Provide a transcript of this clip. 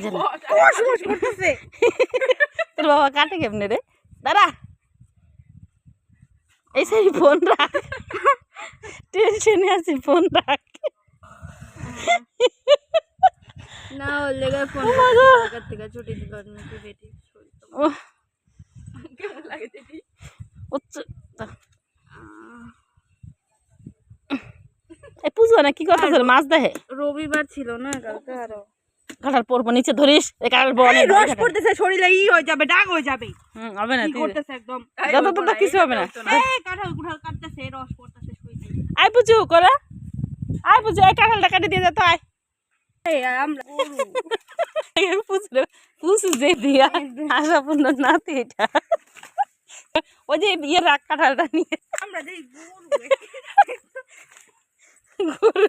কাটতেছে না তোর বাবা কাটে কেমনে রে দাঁড়া এই সেই ফোন রাখ টেনশনে আছি ফোন রাখ না হলে ফোন থেকে ছুটি দিল নাকি বেটি কেমন লাগে দিদি এই পুজো না কি কথা ছিল মাছ দেখে রবিবার ছিল না কালকে আরো কাটার পরব নিচে ধরিস এই কাটার বনে রস পড়তেছে শরীরে ই হয়ে যাবে ডাক হয়ে যাবে হবে না কি করতেছে একদম যত তো কিছু হবে না এই কাঁঠাল কুঠাল কাটতেছে রস পড়তেছে শরীরে আই পুজো করে আই পুজো এই কাঁঠালটা কাটি দিয়ে যা তো আয় এই আমরা পুজো পুজো যে দিয়া আশাপূর্ণ নাতি এটা ওই যে ইয়ে রাখ কাঁঠালটা নিয়ে আমরা দেই গরু